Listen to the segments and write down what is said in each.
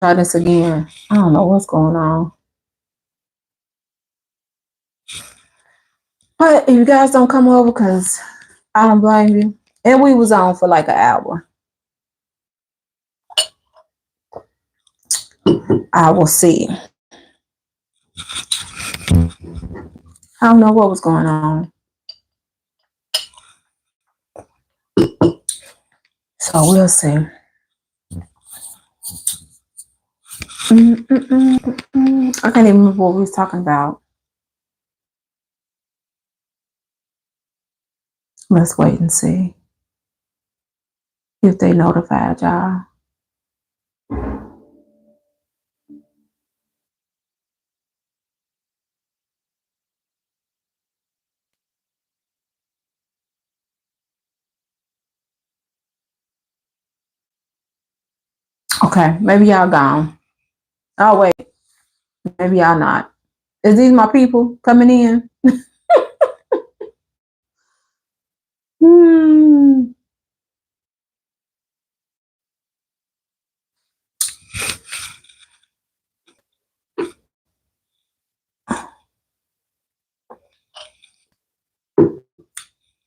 try this again. I don't know what's going on. But if you guys don't come over, because I don't blame you. And we was on for like an hour. I will see. I don't know what was going on. So we'll see. I can't even remember what we was talking about. Let's wait and see if they notified y'all. Okay, maybe y'all gone. Oh wait, maybe y'all not. Is these my people coming in? Hmm.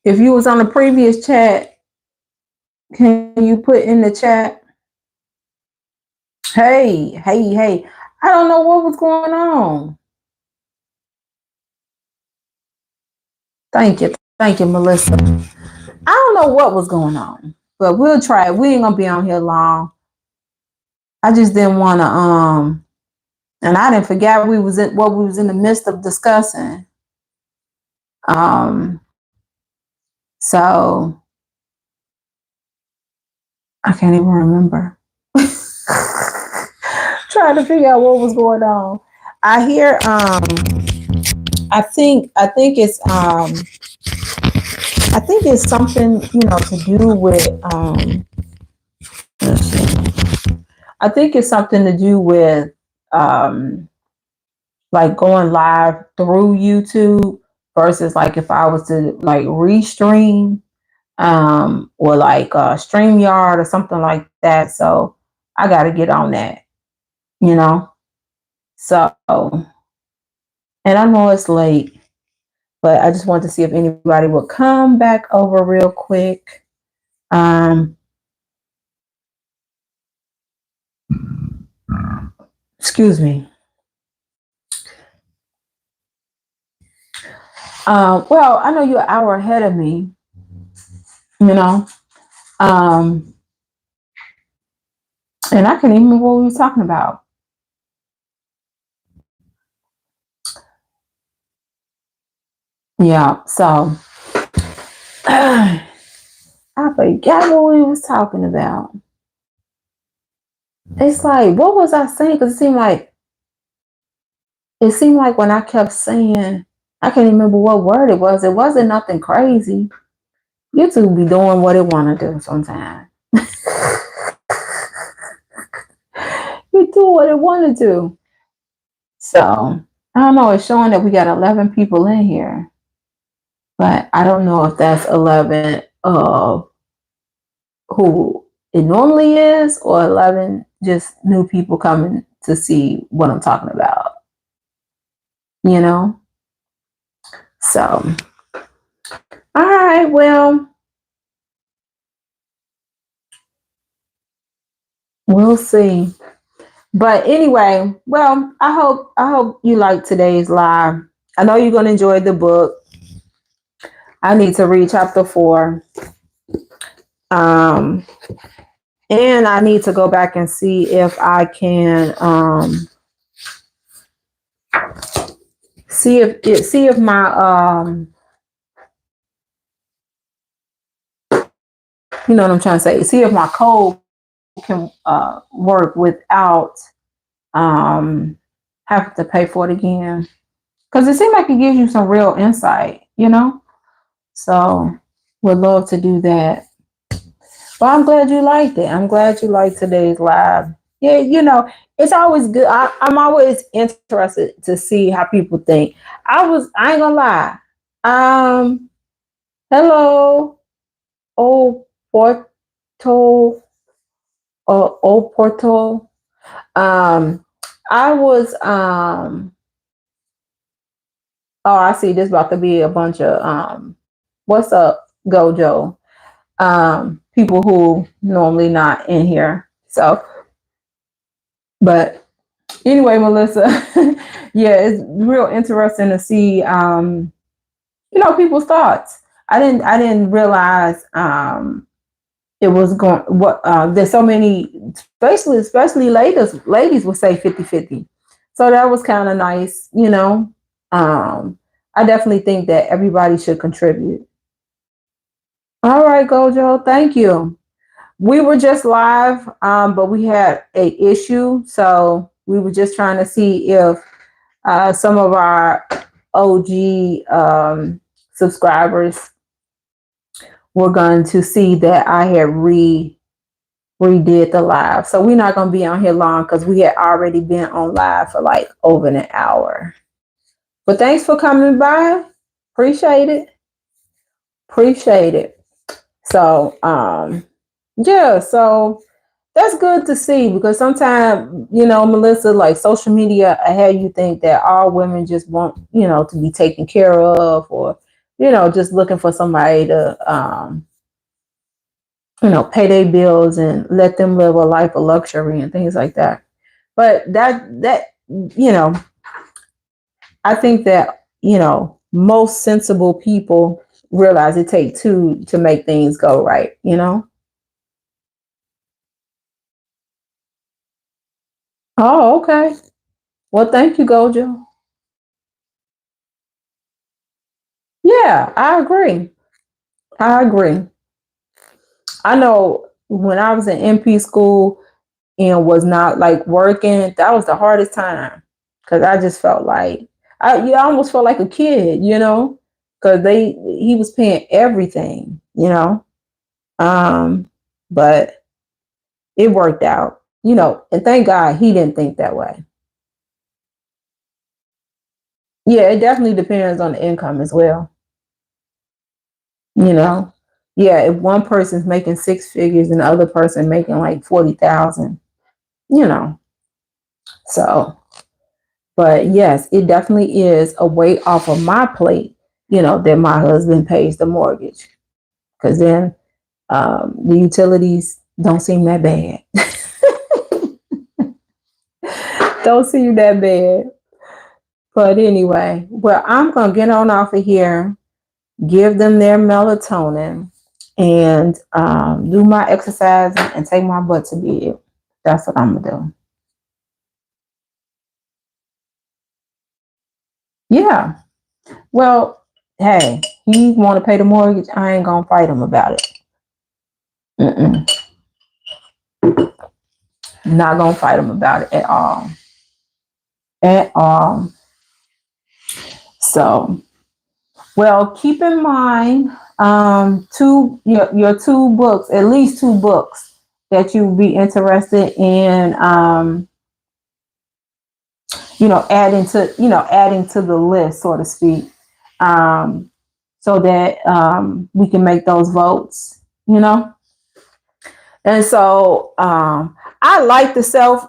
If you was on the previous chat, can you put in the chat? Hey. I don't know what was going on. Thank you, Melissa. I don't know what was going on, but we'll try it. We ain't gonna be on here long. I just didn't want to and I didn't forget we was in what we was in the midst of discussing. Um, so I can't even remember. Trying to figure out what was going on. I hear I think it's something, to do with let's see. I think it's something to do with um like going live through YouTube versus like if I was to like restream or like StreamYard or something like that. So I gotta get on that, you know. So and I know it's late, but I just wanted to see if anybody would come back over real quick. Um excuse me. Well, I know you're an hour ahead of me, you know. Um and I can't even remember what we were talking about. Yeah, so I forgot what we was talking about. It's like, what was I saying? Because it seemed like when I kept saying, I can't remember what word it was. It wasn't nothing crazy. YouTube be doing what it want to do sometimes. You do what it want to do. So I don't know. It's showing that we got 11 people in here, but I don't know if that's 11 of who it normally is or 11 just new people coming to see what I'm talking about. You know. So all right. Well, we'll see. But anyway, well, I hope you like today's live. I know you're gonna enjoy the book. I need to read chapter 4. Um and I need to go back and see if I can see if my you know what I'm trying to say, see if my code can work without um having to pay for it again. Because it seems like it gives you some real insight, you know? So would love to do that. Well, I'm glad you liked it. I'm glad you liked today's live. Yeah, it's always good. I'm always interested to see how people think. I ain't gonna lie. Um, hello, old Porto, old Porto. Um, I was oh, I see there's about to be a bunch of what's up, Gojo? People who normally not in here. So, but anyway, Melissa, yeah, it's real interesting to see people's thoughts. I didn't realize it was going what there's so many, especially ladies will say 50-50. So that was kind of nice. I definitely think that everybody should contribute. All right, Gojo, thank you. We were just live, but we had a issue, so we were just trying to see if some of our OG subscribers were going to see that I had redid the live. So we're not going to be on here long because we had already been on live for like over an hour. But thanks for coming by. Appreciate it. Appreciate it. So yeah, so that's good to see because sometimes, Melissa, like social media, I had you think that all women just want, to be taken care of, or, just looking for somebody to, pay their bills and let them live a life of luxury and things like that. But I think that, most sensible people realize it takes two to make things go right. Oh, okay. Well, thank you, Gojo. Yeah, I agree. I agree. I know when I was in MP school and was not like working, that was the hardest time because I just felt like I almost felt like a kid, because he was paying everything. Um, but it worked out, and thank God he didn't think that way. Yeah, it definitely depends on the income as well. You know, yeah, if one person's making six figures and the other person making like 40,000, you know, so. But yes, it definitely is a weight off of my plate, that my husband pays the mortgage. Because then the utilities don't seem that bad. Don't seem that bad. But anyway, well, I'm going to get on off of here, give them their melatonin, and do my exercise and take my butt to bed. That's what I'm going to do. Yeah. Well, hey, he want to pay the mortgage. I ain't going to fight him about it. Mm-mm. Not gonna fight him about it at all. At all. So, well, keep in mind, your two books, at least two books that you'll be interested in, adding to the list, so to speak, so that we can make those votes. And so I like the self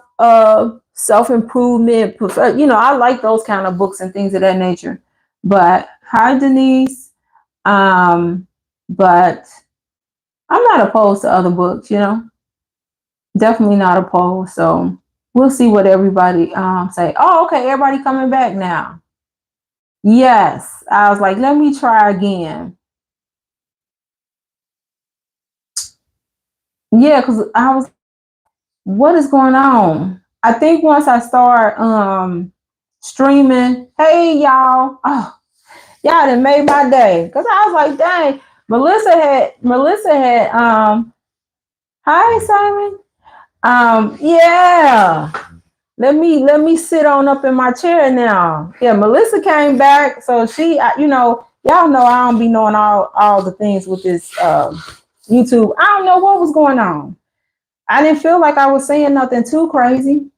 improvement. I like those kind of books and things of that nature. But hi, Denise. But I'm not opposed to other books. Definitely not opposed. So we'll see what everybody say. Oh, okay, everybody coming back now. Yes, I was like, let me try again. Yeah, because I was, what is going on? I think once I start streaming, hey y'all, oh, y'all done made my day. Cause I was like, dang, Melissa had hi Simon. Yeah. Let me sit on up in my chair now. Yeah, Melissa came back, so y'all know I don't be knowing all the things with this YouTube. I don't know what was going on. I didn't feel like I was saying nothing too crazy.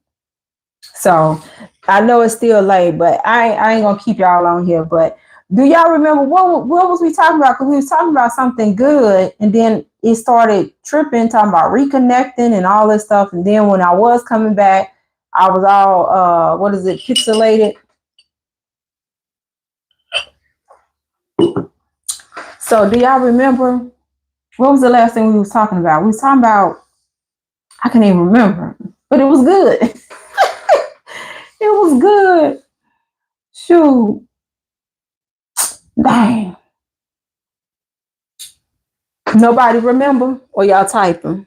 So I know it's still late, but I ain't gonna keep y'all on here. But Do y'all remember what was we talking about? Because we was talking about something good, and then it started tripping, talking about reconnecting and all this stuff. And then when I was coming back, I was all what is it, pixelated. So do y'all remember what was the last thing we was talking about? We was talking about, I can't even remember, but it was good. It was good. Shoot. Dang. Nobody remember? Or y'all typing?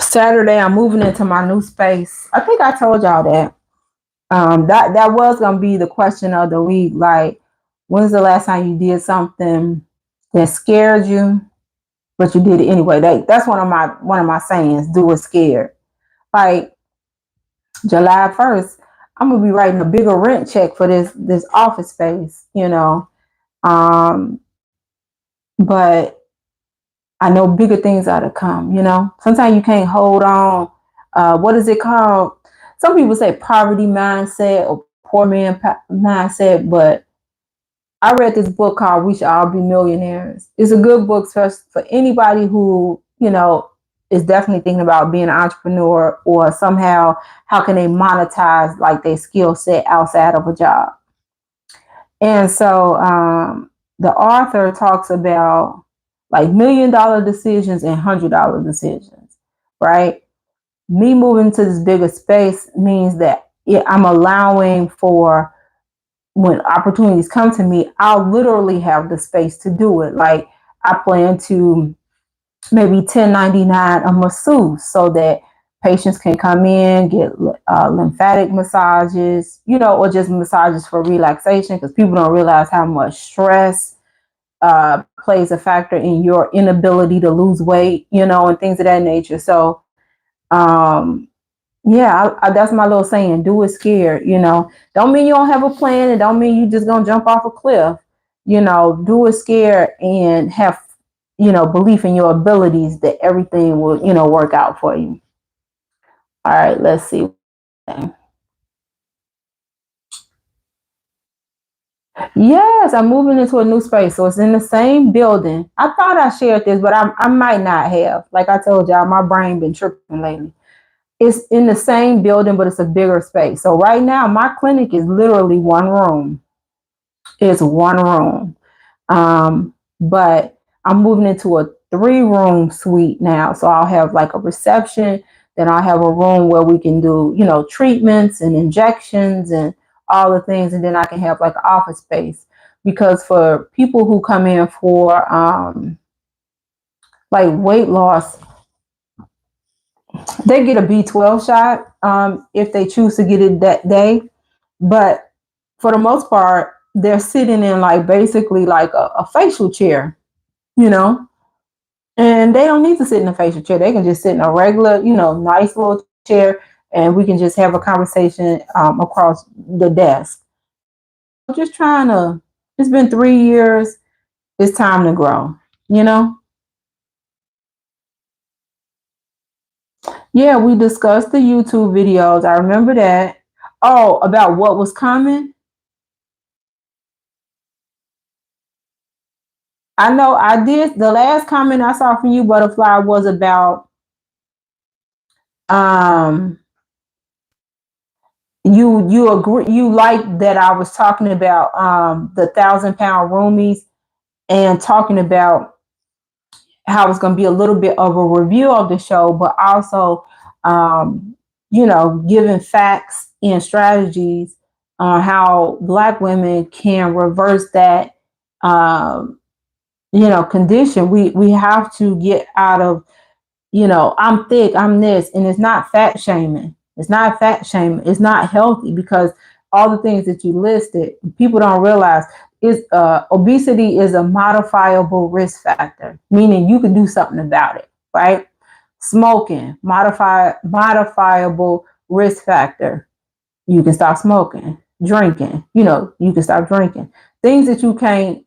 Saturday, I'm moving into my new space. I think I told y'all that. That was gonna be the question of the week. Like, when's the last time you did something that scared you, but you did it anyway? That's one of my sayings. Do it scared. Like July 1st, I'm gonna be writing a bigger rent check for this office space. But I know bigger things are to come. Sometimes you can't hold on. What is it called? Some people say poverty mindset or poor man mindset, but I read this book called We Should All Be Millionaires. It's a good book for anybody who, is definitely thinking about being an entrepreneur, or somehow how can they monetize like their skill set outside of a job. And so the author talks about like $1 million decisions and $100 decisions, right? Me moving to this bigger space means that I'm allowing for, when opportunities come to me, I'll literally have the space to do it. Like, I plan to maybe 1099 a masseuse so that patients can come in, get lymphatic massages, or just massages for relaxation, because people don't realize how much stress plays a factor in your inability to lose weight, and things of that nature. So, yeah, that's my little saying. Do it scared. Don't mean you don't have a plan, and don't mean you just gonna jump off a cliff. Do it scared and have, belief in your abilities that everything will, work out for you. All right, let's see. Yes, I'm moving into a new space. So it's in the same building. I thought I shared this, but I might not have. Like I told y'all, my brain been tripping lately. It's in the same building, but it's a bigger space. So right now, my clinic is literally one room. It's one room. But I'm moving into a 3-room suite now. So I'll have like a reception, then I'll have a room where we can do, treatments and injections and all the things. And then I can have like an office space, because for people who come in for like weight loss, they get a B12 shot if they choose to get it that day. But for the most part, they're sitting in like basically like a facial chair, and they don't need to sit in a facial chair. They can just sit in a regular, nice little chair, and we can just have a conversation across the desk. Just trying to, it's been 3 years. It's time to grow, you know? Yeah, we discussed the YouTube videos. I remember that. Oh, about what was coming. I know I did. The last comment I saw from you, Butterfly, was about um you agree, you like that I was talking about the 1,000-pound roomies, and talking about how it's going to be a little bit of a review of the show, but also giving facts and strategies on how Black women can reverse that condition. We have to get out of, I'm thick, I'm this, and it's not fat shaming. It's not fat shaming. It's not healthy, because all the things that you listed, people don't realize is obesity is a modifiable risk factor, meaning you can do something about it, right? Smoking, modifiable risk factor. You can stop smoking. Drinking, you can stop drinking. Things that you can't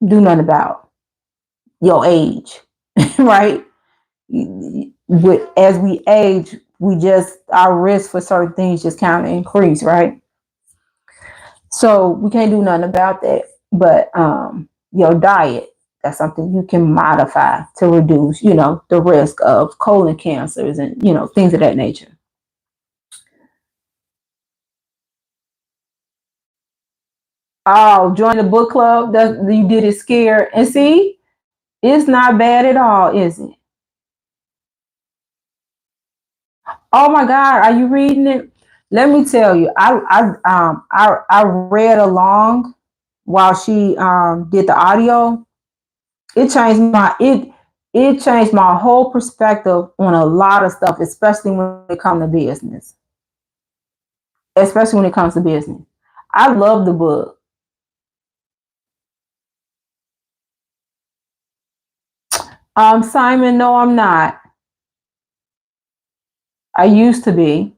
do nothing about. Your age, right? As we age, our risk for certain things just kind of increase, right? So we can't do nothing about that. But your diet, that's something you can modify to reduce, the risk of colon cancers and, things of that nature. Oh, join the book club. You did it scared. And see, it's not bad at all, is it? Oh my God, are you reading it? Let me tell you, I read along while she did the audio. It changed it changed my whole perspective on a lot of stuff, especially when it comes to business. Especially when it comes to business. I love the book. Simon, no, I'm not. I used to be.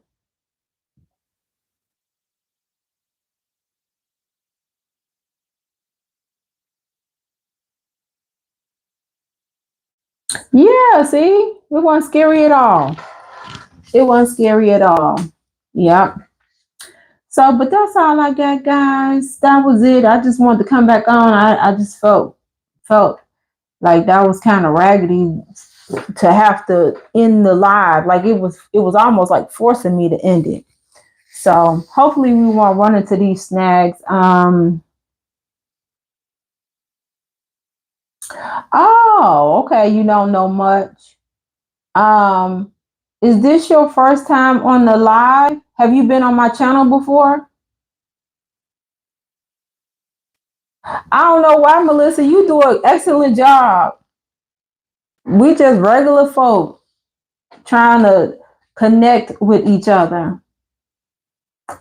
Yeah, see, it wasn't scary at all. It wasn't scary at all. Yep. So, but that's all I got, guys. That was it. I just wanted to come back on. I just felt like that was kind of raggedy to have to end the live. Like it was almost like forcing me to end it. So hopefully we won't run into these snags. Oh, okay. You don't know much. Um, is this your first time on the live? Have you been on my channel before? I don't know why, Melissa. You do an excellent job. We just regular folk trying to connect with each other.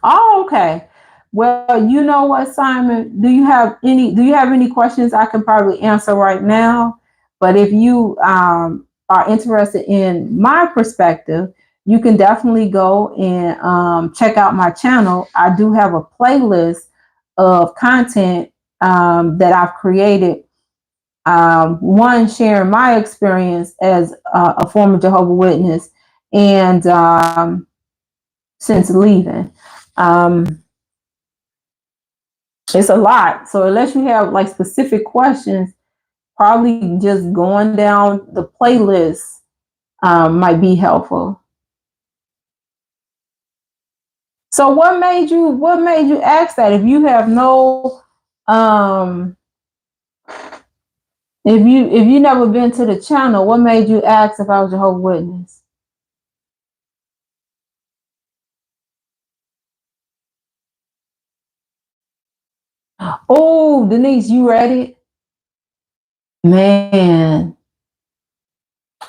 Oh, okay. Well, you know what, Simon? Do you have any questions I can probably answer right now? But if you are interested in my perspective, you can definitely go and check out my channel. I do have a playlist of content that I've created. One, sharing my experience as a former Jehovah's Witness, and since leaving. Um, it's a lot. So unless you have like specific questions, probably just going down the playlist might be helpful. So what made you ask that? Um if you never been to the channel, what made you ask if I was Jehovah's Witness? Oh, Denise, you read it? Man,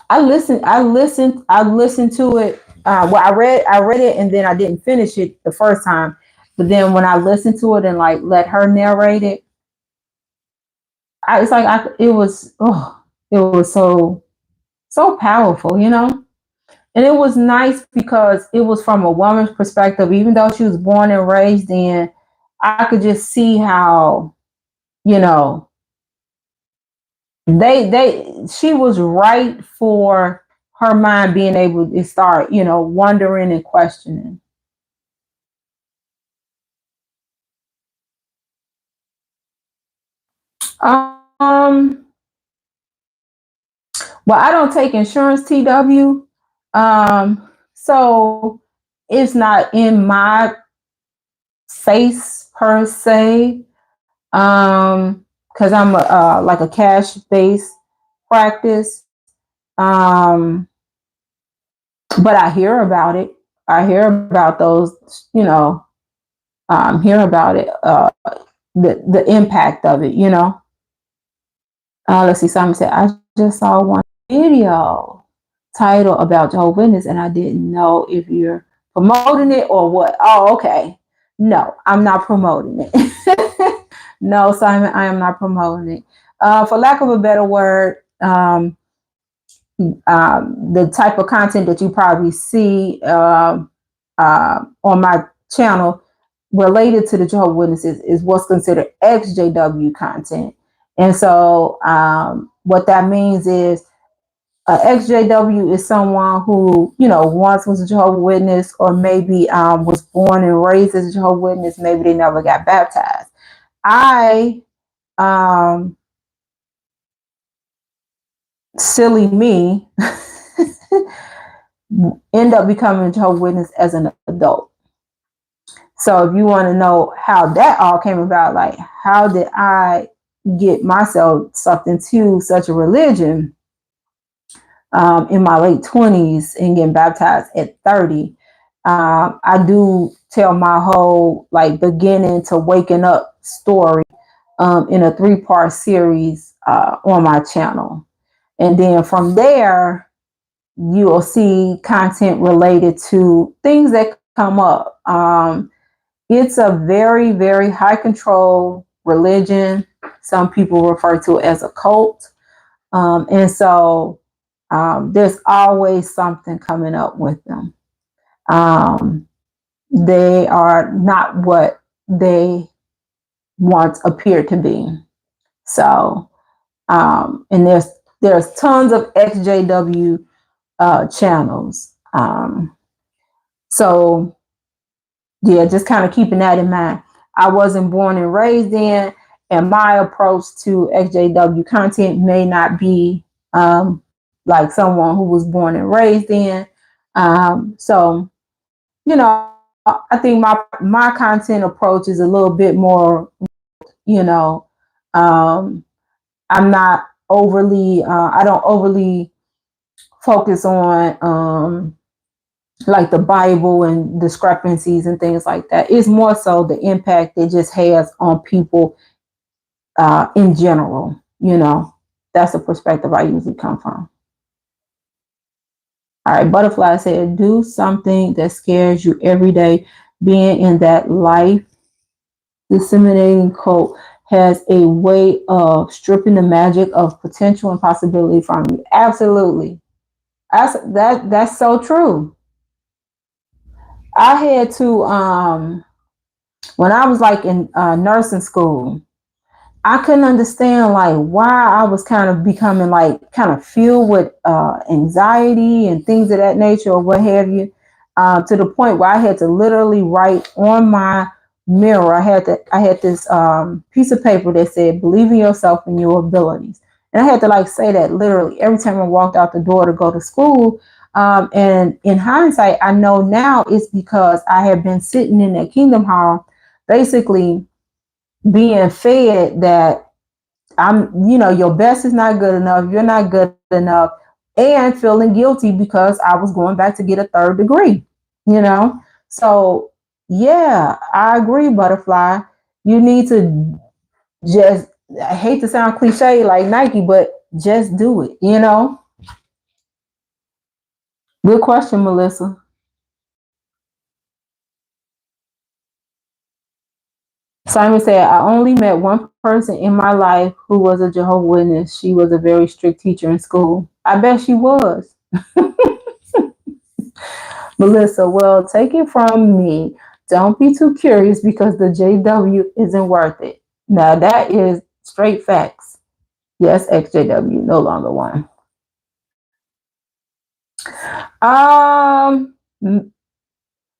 I listened to it. Well, I read it and then I didn't finish it the first time. But then when I listened to it and like let her narrate it, it's like it was so powerful. And it was nice because it was from a woman's perspective, even though she was born and raised in. I could just see how, you know, she was right for her mind being able to start, wondering and questioning. Um, well, I don't take insurance, TW. So it's not in my face per se. Because I'm like a cash based practice. Um, but I hear about it. I hear about those, hear about it, the impact of it. Let's see, Simon said, I just saw one video title about Jehovah's Witness and I didn't know if you're promoting it or what. Oh, okay. No, I'm not promoting it. No, Simon, I am not promoting it. For lack of a better word, the type of content that you probably see on my channel related to the Jehovah's Witnesses is what's considered XJW content. And so what that means is XJW is someone who, once was a Jehovah's Witness, or maybe was born and raised as a Jehovah's Witness. Maybe they never got baptized. I, silly me, end up becoming a Jehovah's Witness as an adult. So if you want to know how that all came about, like how did I get myself sucked into such a religion in my late 20s and getting baptized at 30, I do tell my whole like beginning to waking up story in a 3-part series on my channel. And then from there, you'll see content related to things that come up. It's a very, very high control religion. Some people refer to it as a cult. And so there's always something coming up with them. They are not what they once appeared to be. So, and there's tons of XJW channels. So yeah, just kind of keeping that in mind. I wasn't born and raised in, and my approach to XJW content may not be like someone who was born and raised in. So, I think my content approach is a little bit more, I'm not overly, I don't overly focus on like the Bible and discrepancies and things like that. It's more so the impact it just has on people in general. That's the perspective I usually come from. All right, Butterfly said, do something that scares you every day. Being in that life disseminating cult has a way of stripping the magic of potential and possibility from you. Absolutely. That's so true. I had to, when I was like in nursing school, I couldn't understand like why I was kind of becoming like kind of filled with anxiety and things of that nature or what have you, to the point where I had to literally write on my mirror. I had this piece of paper that said, "Believe in yourself and your abilities," and I had to like say that literally every time I walked out the door to go to school. And in hindsight, I know now it's because I had been sitting in that Kingdom Hall, basically being fed that your best is not good enough, you're not good enough, and feeling guilty because I was going back to get a 3rd degree, So yeah, I agree, Butterfly. You need to just, I hate to sound cliche like Nike, but just do it, Good question, Melissa. Simon said, I only met one person in my life who was a Jehovah's Witness. She was a very strict teacher in school. I bet she was. Melissa, well, take it from me. Don't be too curious because the JW isn't worth it. Now, that is straight facts. Yes, XJW, no longer one.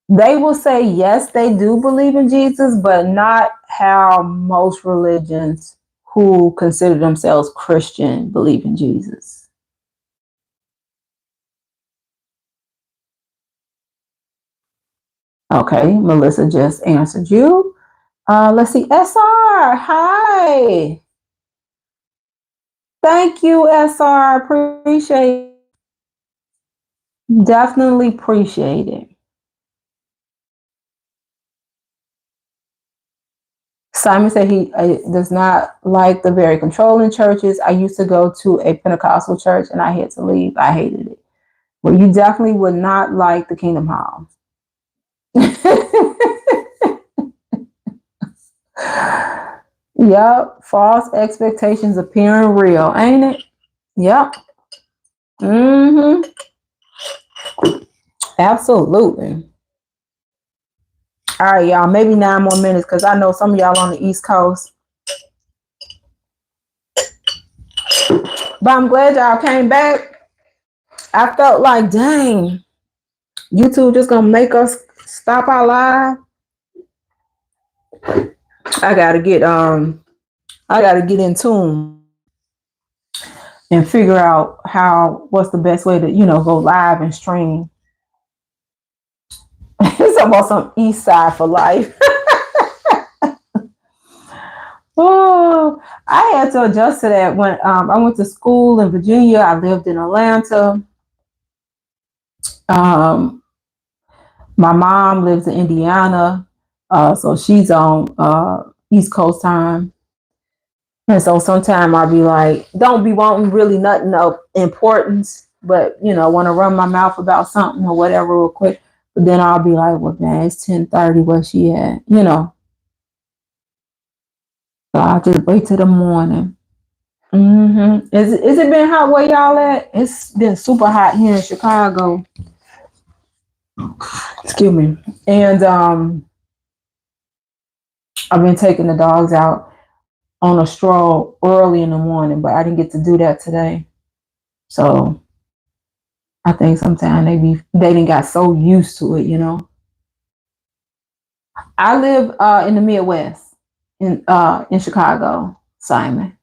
They will say, yes, they do believe in Jesus, but not how most religions who consider themselves Christian believe in Jesus. Okay, Melissa just answered you. Let's see, SR, hi. Thank you, SR, appreciate it. Definitely appreciate it. Simon said he does not like the very controlling churches. I used to go to a Pentecostal church and I had to leave. I hated it. Well, you definitely would not like the Kingdom Hall. Yep, false expectations appearing real, ain't it? Yep. Absolutely. All right, y'all, maybe 9 more minutes because I know some of y'all on the East Coast. But I'm glad y'all came back. I felt like, dang, YouTube just gonna make us stop our live. I gotta get in tune and figure out what's the best way to, go live and stream. It's almost some East Side for life. Oh, I had to adjust to that when I went to school in Virginia. I lived in Atlanta. Um, my mom lives in Indiana, so she's on East Coast time. And so sometimes I'll be like, don't be wanting really nothing of importance, but want to run my mouth about something or whatever real quick. But then I'll be like, well, man, it's 10:30. Where she at? So I'll just wait till the morning. Is it been hot where y'all at? It's been super hot here in Chicago. Excuse me. And I've been taking the dogs out on a stroll early in the morning, but I didn't get to do that today. So I think sometimes they didn't got so used to it. I live in the Midwest in Chicago, Simon.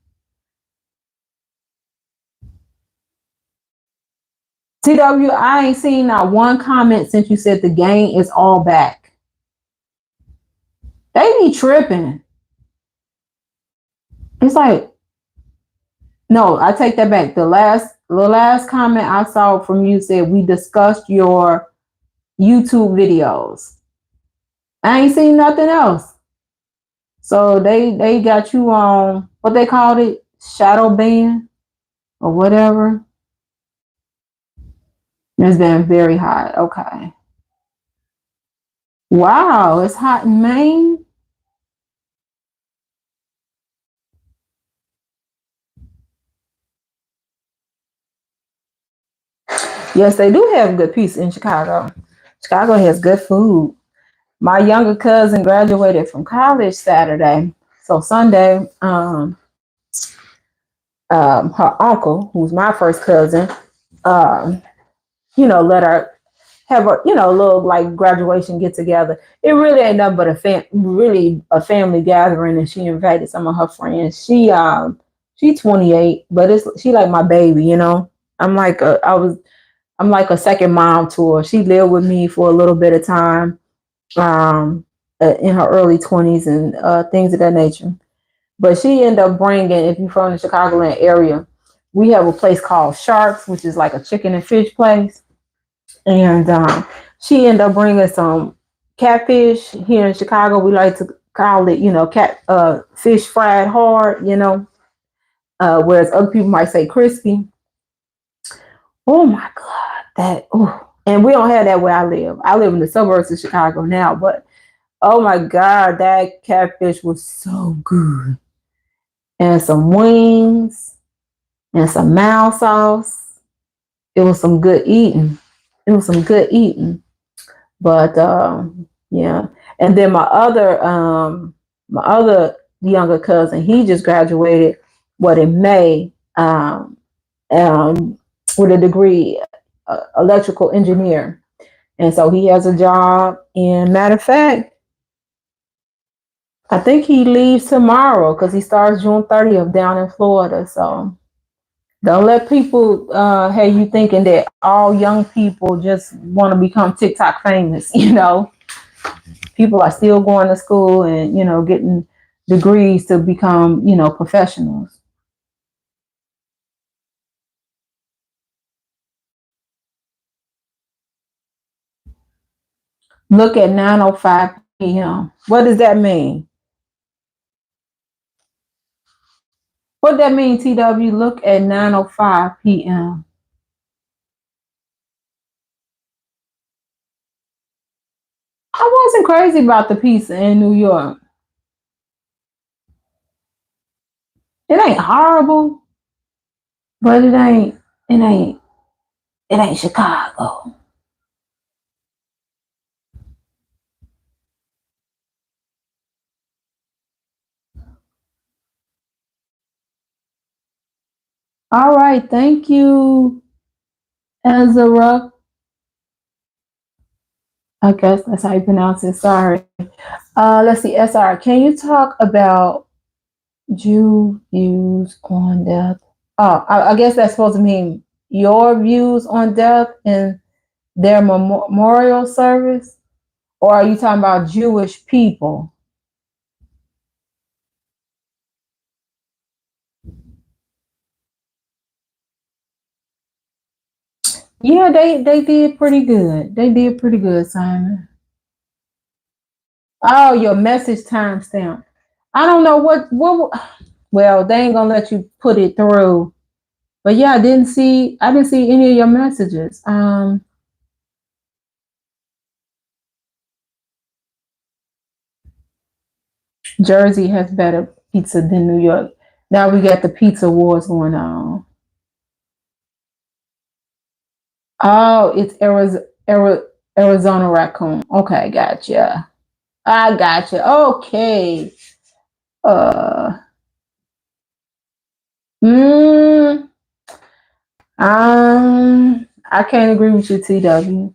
TW, I ain't seen not one comment since you said the game is all back. They be tripping. It's like, no, I take that back. The last comment I saw from you said we discussed your YouTube videos. I ain't seen nothing else. So they got you on what they called it, shadow ban or whatever. It's been very hot. Okay. Wow, it's hot in Maine. Yes, they do have good pizza in Chicago. Chicago has good food. My younger cousin graduated from college Saturday. So Sunday, her uncle, who's my first cousin, um, let her have a little like graduation get together. It really ain't nothing but a family gathering, and she invited some of her friends. She's 28, but she like my baby. I'm like I'm like a second mom to her. She lived with me for a little bit of time, in her early 20s and things of that nature. But she ended up bringing, if you're from the Chicagoland area, we have a place called Sharks, which is like a chicken and fish place. And she ended up bringing some catfish here in Chicago. We like to call it, fish fried hard, whereas other people might say crispy. Oh my God, and we don't have that where I live. I live in the suburbs of Chicago now, but oh my God, that catfish was so good. And some wings and some mild sauce. It was some good eating. It was some good eating. But yeah. And then my other younger cousin, he just graduated in May, um, with a degree, electrical engineer. And so he has a job. And matter of fact, I think he leaves tomorrow because he starts June 30th down in Florida. So don't let people have you thinking that all young people just want to become TikTok famous. People are still going to school and, getting degrees to become, professionals. Look at 9:05 p.m. What does that mean? What that mean, TW? Look at 9:05 p.m. I wasn't crazy about the pizza in New York. It ain't horrible, but it ain't it ain't Chicago. All right, thank you. Ezra. I guess that's how you pronounce it. Sorry. Let's see. SR. Can you talk about Jew views on death? Oh, I guess that's supposed to mean your views on death and their memorial service, or are you talking about Jewish people? Yeah, they did pretty good. They did pretty good, Simon. Oh, your message timestamp. I don't know what. Well, they ain't gonna let you put it through. But yeah, I didn't see any of your messages. Jersey has better pizza than New York. Now we got the pizza wars going on. Oh, it's Arizona raccoon. Okay, gotcha. I gotcha. Okay. Uh, mm, I can't agree with you, TW.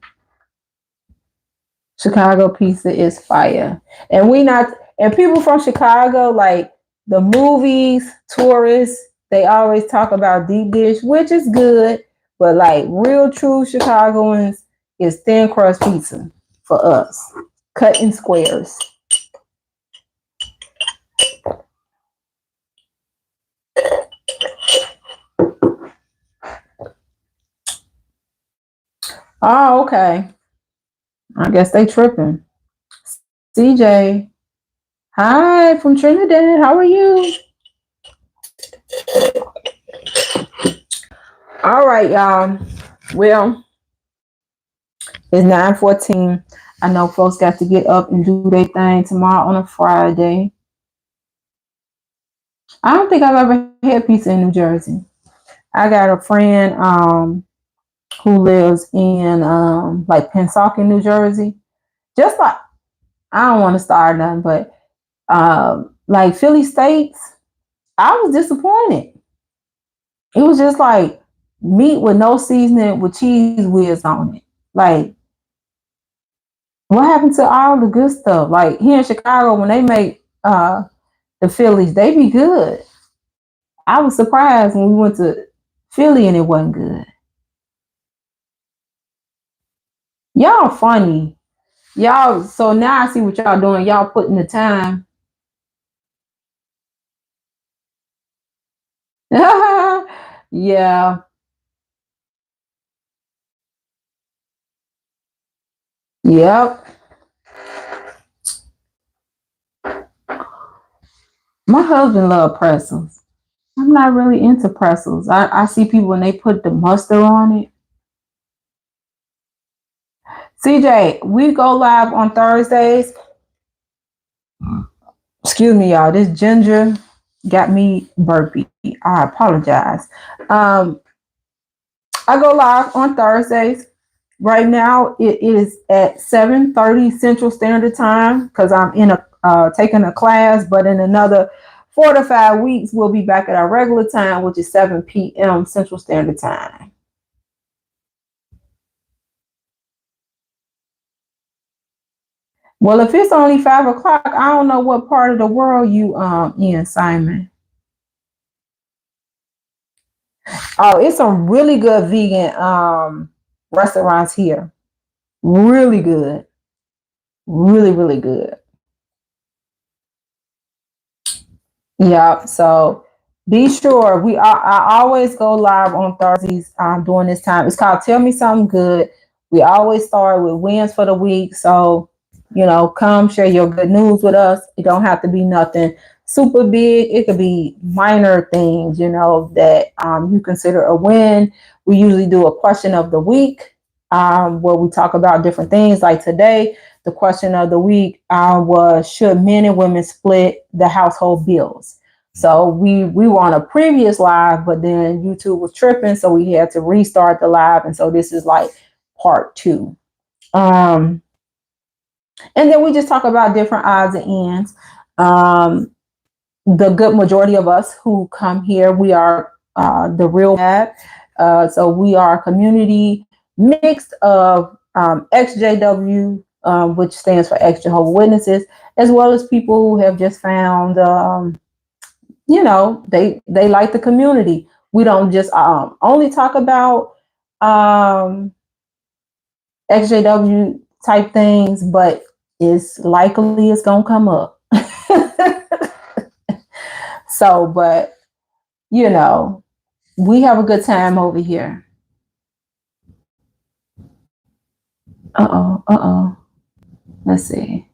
Chicago pizza is fire. And we not and people from Chicago, like the movies, tourists, they always talk about deep dish, which is good, but like real true Chicagoans is thin crust pizza for us. Cut in squares. Oh, okay. I guess they tripping. CJ. Hi from Trinidad. How are you? All right, y'all. Well, it's 9:14. I know folks got to get up and do their thing tomorrow on a Friday. I don't think I've ever had pizza in New Jersey. I got a friend who lives in like Pensacola, New Jersey. Just like I don't want to start nothing, but like Philly Steaks, I was disappointed. It was just like meat with no seasoning with cheese whiz on it. Like, what happened to all the good stuff? Like here in Chicago, when they make the Phillies, they be good. I was surprised when we went to Philly and it wasn't good. Y'all funny. Y'all, so now I see what y'all doing. Y'all putting the time. Yeah. Yep. My husband love pretzels. I'm not really into pretzels. I see people when they put the mustard on it. CJ, we go live on Thursdays. Excuse me, y'all. This ginger got me burpy. I apologize. Um, I go live on Thursdays. Right now, it is at 7:30 Central Standard Time because I'm in a taking a class. But in another 4 to 5 weeks, we'll be back at our regular time, which is 7 p.m. Central Standard Time. Well, if it's only 5 o'clock, I don't know what part of the world you in, Simon. Oh, it's some really good vegan restaurants here. Really good. Really, really good. Yeah, so be sure I always go live on Thursdays during this time. It's called Tell Me Something Good. We always start with wins for the week. So, come share your good news with us. It don't have to be nothing super big. It could be minor things, that you consider a win. We usually do a question of the week where we talk about different things. Like today, the question of the week was, should men and women split the household bills? So we were on a previous live, but then YouTube was tripping, so we had to restart the live, and so this is like part two. Um, and then we just talk about different odds and ends. The good majority of us who come here, we are the real mad So we are a community mixed of XJW, which stands for Ex Jehovah's Witnesses, as well as people who have just found, they like the community. We don't just only talk about XJW type things, but it's likely it's gonna come up. So, but we have a good time over here. Let's see.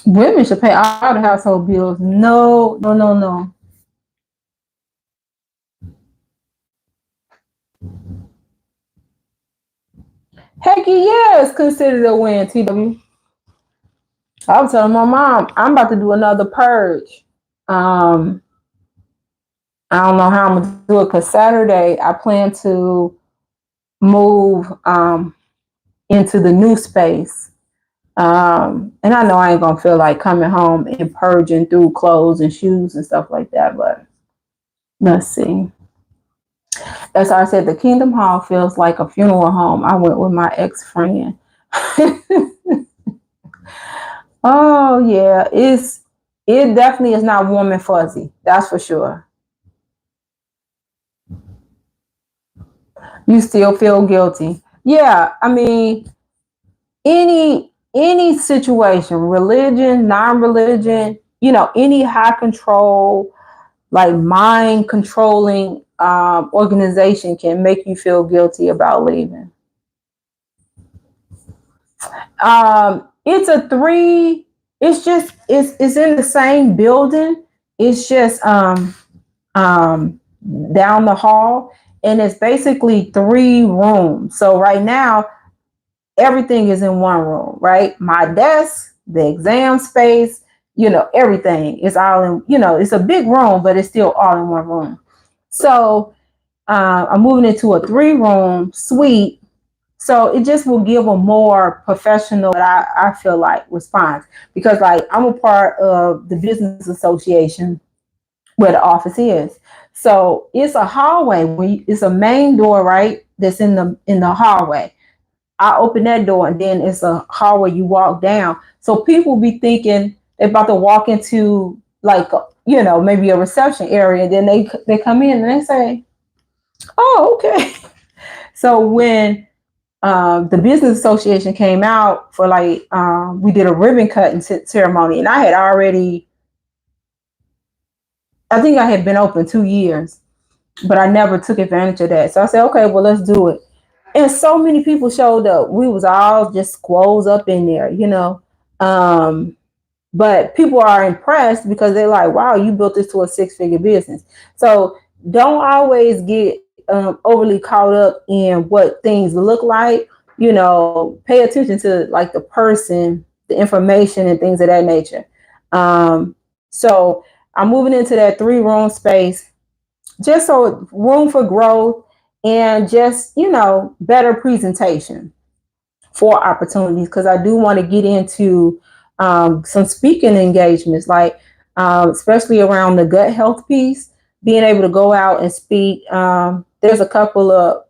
Women should pay all the household bills. No, no, no, no. Heck yeah, it's considered a win, TW. I was telling my mom, I'm about to do another purge. I don't know how I'm gonna do it because Saturday I plan to move into the new space. And I know I ain't gonna feel like coming home and purging through clothes and shoes and stuff like that, but let's see. As I said, the Kingdom Hall feels like a funeral home. I went with my ex-friend. Oh yeah, it definitely is not warm and fuzzy. That's for sure. You still feel guilty. Yeah, I mean, any situation, religion, non-religion, any high control, like mind controlling organization can make you feel guilty about leaving. It's a three. It's in the same building. It's just down the hall, and it's basically 3 rooms. So right now, everything is in one room, right? My desk, the exam space, everything is all in, it's a big room, but it's still all in one room. So I'm moving into a 3-room suite. So it just will give a more professional, I feel like, response. Because like I'm a part of the business association where the office is. So it's a hallway. It's a main door, right? That's in the hallway. I open that door and then it's a hallway you walk down. So people be thinking they're about to walk into like, maybe a reception area. And then they come in and they say, oh, okay. So when the business association came out for like, we did a ribbon cutting ceremony, and I think I had been open 2 years, but I never took advantage of that. So I said, okay, well, let's do it. And so many people showed up. We was all just squoze up in there. But people are impressed because they're like, wow, you built this to a 6-figure business. So don't always get overly caught up in what things look like. Pay attention to like the person, the information, and things of that nature. So I'm moving into that 3-room space just so room for growth and just, better presentation for opportunities. Because I do want to get into some speaking engagements, like especially around the gut health piece, being able to go out and speak. There's a couple of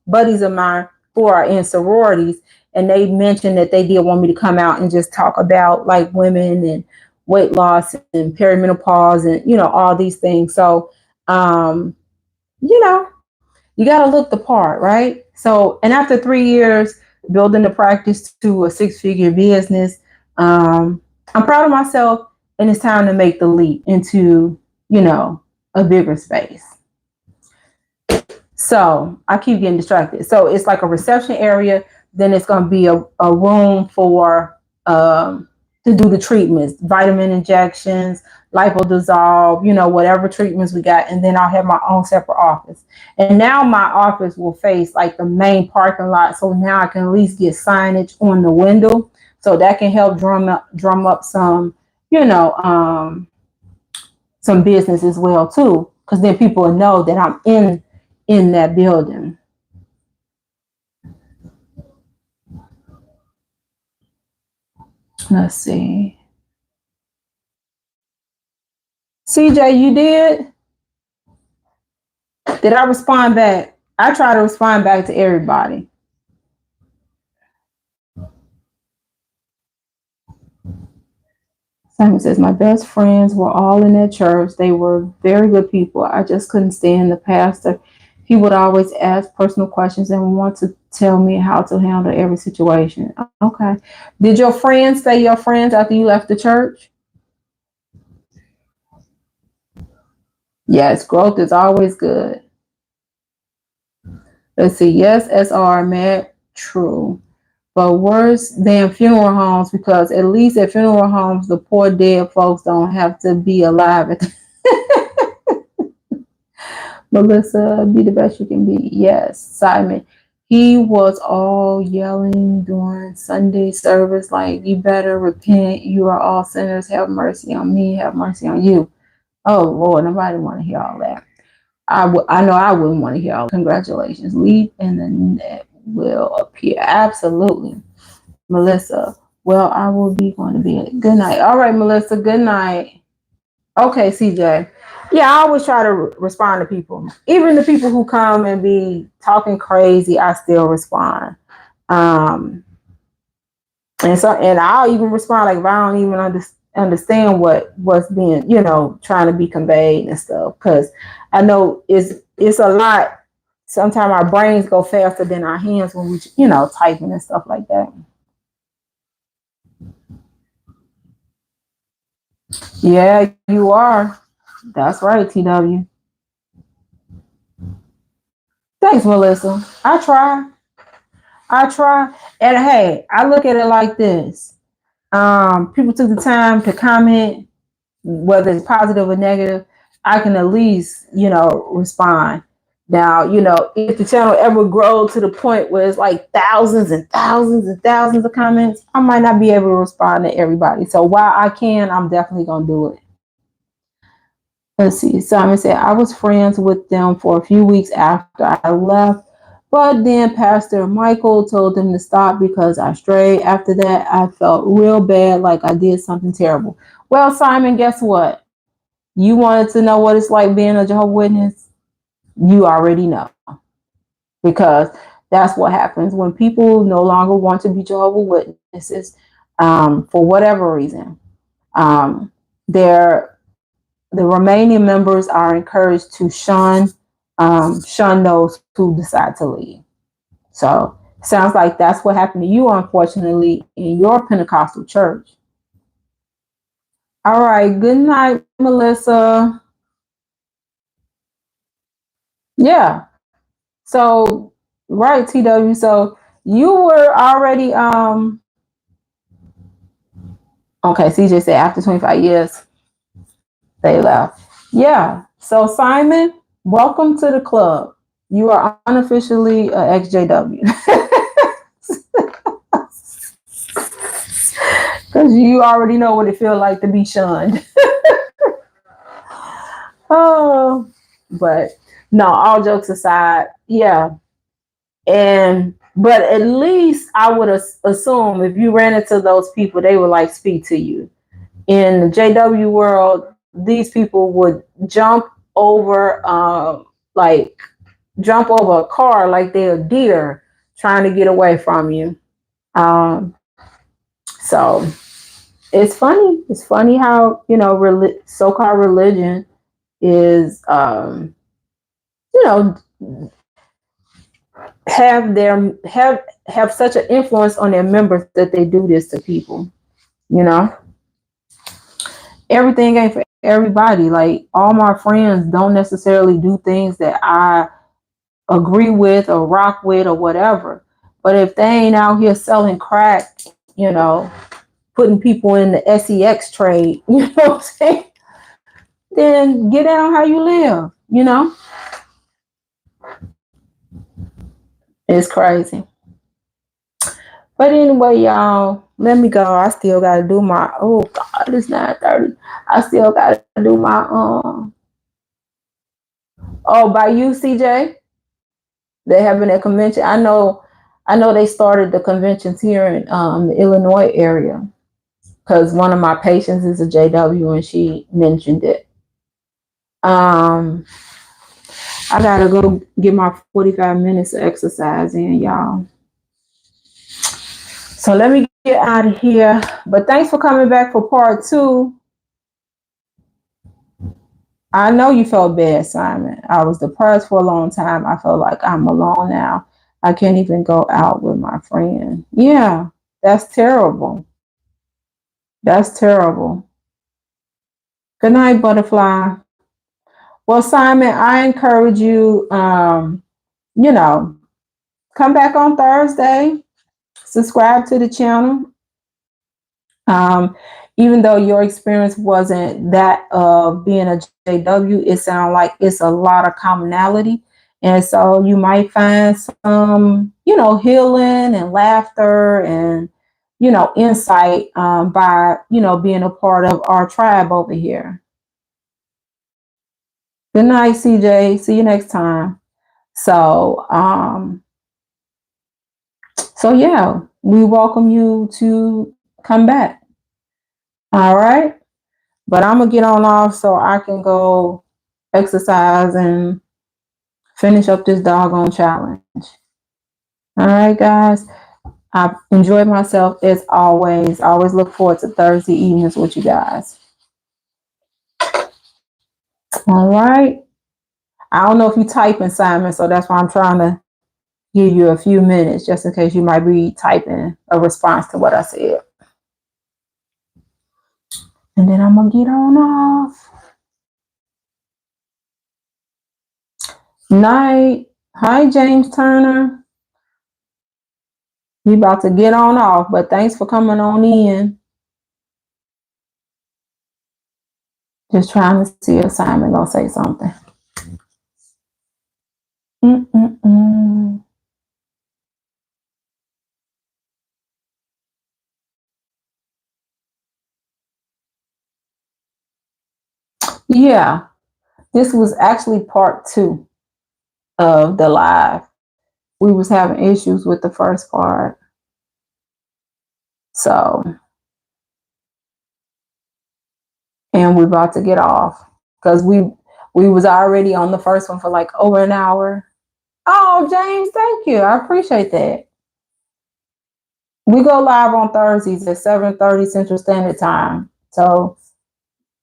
buddies of mine who are in sororities, and they mentioned that they did want me to come out and just talk about like women and weight loss and perimenopause and, all these things. So, you got to look the part, right? So, and after 3 years building the practice to a 6-figure business, I'm proud of myself, and it's time to make the leap into, a bigger space. So I keep getting distracted. So it's like a reception area. Then it's going to be a room for to do the treatments, vitamin injections, lipo-dissolve, whatever treatments we got. And then I'll have my own separate office. And now my office will face like the main parking lot. So now I can at least get signage on the window. So that can help drum up some, some business as well too. Because then people will know that I'm in that building. Let's see. CJ, you did? Did I respond back? I try to respond back to everybody. Simon says, my best friends were all in that church. They were very good people. I just couldn't stand the pastor. He would always ask personal questions and want to tell me how to handle every situation. Okay. Did your friends stay your friends after you left the church? Yes, growth is always good. Let's see. Yes, SR, Matt, true. But worse than funeral homes, because at least at funeral homes, the poor dead folks don't have to be alive. Melissa, be the best you can be. Yes, Simon. He was all yelling during Sunday service, like, you better repent. You are all sinners. Have mercy on me. Have mercy on you. Oh, Lord, nobody want to hear all that. I know I wouldn't want to hear all that. Congratulations. Leap and the net will appear. Absolutely. Melissa, well, I will be going to be. Good night. All right, Melissa, good night. Okay, CJ. Yeah, I always try to respond to people. Even the people who come and be talking crazy, I still respond. Um, and I'll even respond like if I don't even understand what's being, trying to be conveyed and stuff. Because I know it's a lot. Sometimes our brains go faster than our hands when we, typing and stuff like that. Yeah, you are. That's right, TW. Thanks, Melissa. I try. I try. And hey, I look at it like this. People took the time to comment, whether it's positive or negative. I can at least, respond. Now, if the channel ever grows to the point where it's like thousands and thousands and thousands of comments, I might not be able to respond to everybody. So while I can, I'm definitely going to do it. Let's see. Simon said, I was friends with them for a few weeks after I left, but then Pastor Michael told them to stop because I strayed. After that, I felt real bad, like I did something terrible. Well, Simon, guess what? You wanted to know what it's like being a Jehovah's Witness? You already know. Because that's what happens when people no longer want to be Jehovah's Witnesses, for whatever reason. They're The remaining members are encouraged to shun those who decide to leave. So sounds like that's what happened to you, unfortunately, in your Pentecostal church. All right. Good night, Melissa. Yeah. So, right, TW. So you were already okay, CJ said after 25 years they left. Yeah. So Simon, welcome to the club. You are unofficially a XJW. Because you already know what it feels like to be shunned. Oh, but no, all jokes aside, yeah. But at least I would assume if you ran into those people, they would like speak to you. In the JW world, these people would jump over a car like they're a deer trying to get away from you. So it's funny. It's funny how, so-called religion is, have such an influence on their members that they do this to people. Everything ain't for everybody. Like, all my friends don't necessarily do things that I agree with or rock with or whatever. But if they ain't out here selling crack, putting people in the sex trade, you know what I'm saying? Then get out how you live, It's crazy. But anyway, y'all, let me go. I still gotta do my, oh God, it's 9:30. I still gotta do my by you, CJ. They having a convention. I know they started the conventions here in the Illinois area. because one of my patients is a JW and she mentioned it. I gotta go get my 45 minutes of exercise in, y'all. So let me get out of here. But thanks for coming back for part 2. I know you felt bad, Simon. I was depressed for a long time. I felt like I'm alone now. I can't even go out with my friend. Yeah, that's terrible. That's terrible. Good night, butterfly. Well, Simon, I encourage you, you know, come back on Thursday, subscribe to the channel. Um, Even though your experience wasn't that of being a JW, it sounds like it's a lot of commonality. And so you might find some, healing and laughter and, insight by, being a part of our tribe over here. Good night, CJ. See you next time. So, yeah, we welcome you to come back. All right. But I'm going to get on off so I can go exercise and finish up this doggone challenge. All right, guys. I've enjoyed myself as always. I always look forward to Thursday evenings with you guys. All right. I don't know if you typing, Simon, so that's why I'm trying to give you a few minutes just in case you might be typing a response to what I said. And then I'm going to get on off. Night. Hi, James Turner. You about to get on off, but thanks for coming on in. Just trying to see if Simon gonna say something. Yeah, this was actually part 2 of the live. We was having issues with the first part. So, and we're about to get off because we was already on the first one for like over an hour. Oh, James, thank you. I appreciate that. We go live on Thursdays at 7:30 Central Standard Time. So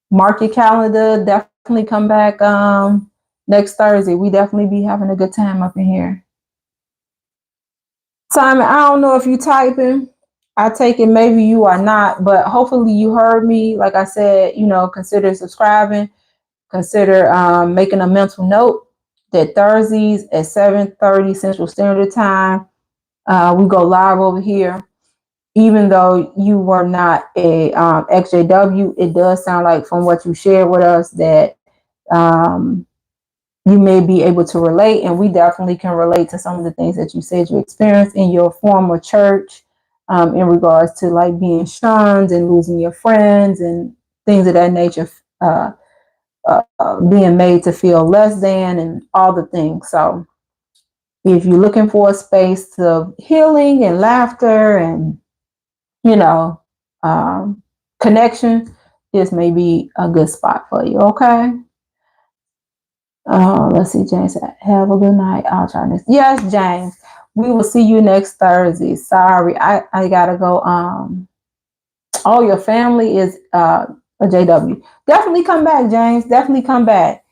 mark your calendar. Definitely come back next Thursday. We definitely be having a good time up in here. Simon, I don't know if you typing. I take it maybe you are not, but hopefully you heard me. Like I said, consider subscribing. Consider making a mental note that Thursdays at 7:30 Central Standard Time, we go live over here. Even though you were not a XJW, it does sound like from what you shared with us that you may be able to relate, and we definitely can relate to some of the things that you said you experienced in your former church in regards to like being shunned and losing your friends and things of that nature, being made to feel less than and all the things. So if you're looking for a space of healing and laughter and connection, this may be a good spot for you. Okay. Let's see, James. Have a good night. I'll try this. Yes, James. We will see you next Thursday. Sorry, I gotta go. Oh, your family is a JW. Definitely come back, James. Definitely come back.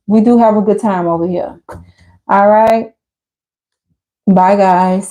We do have a good time over here. All right. Bye, guys.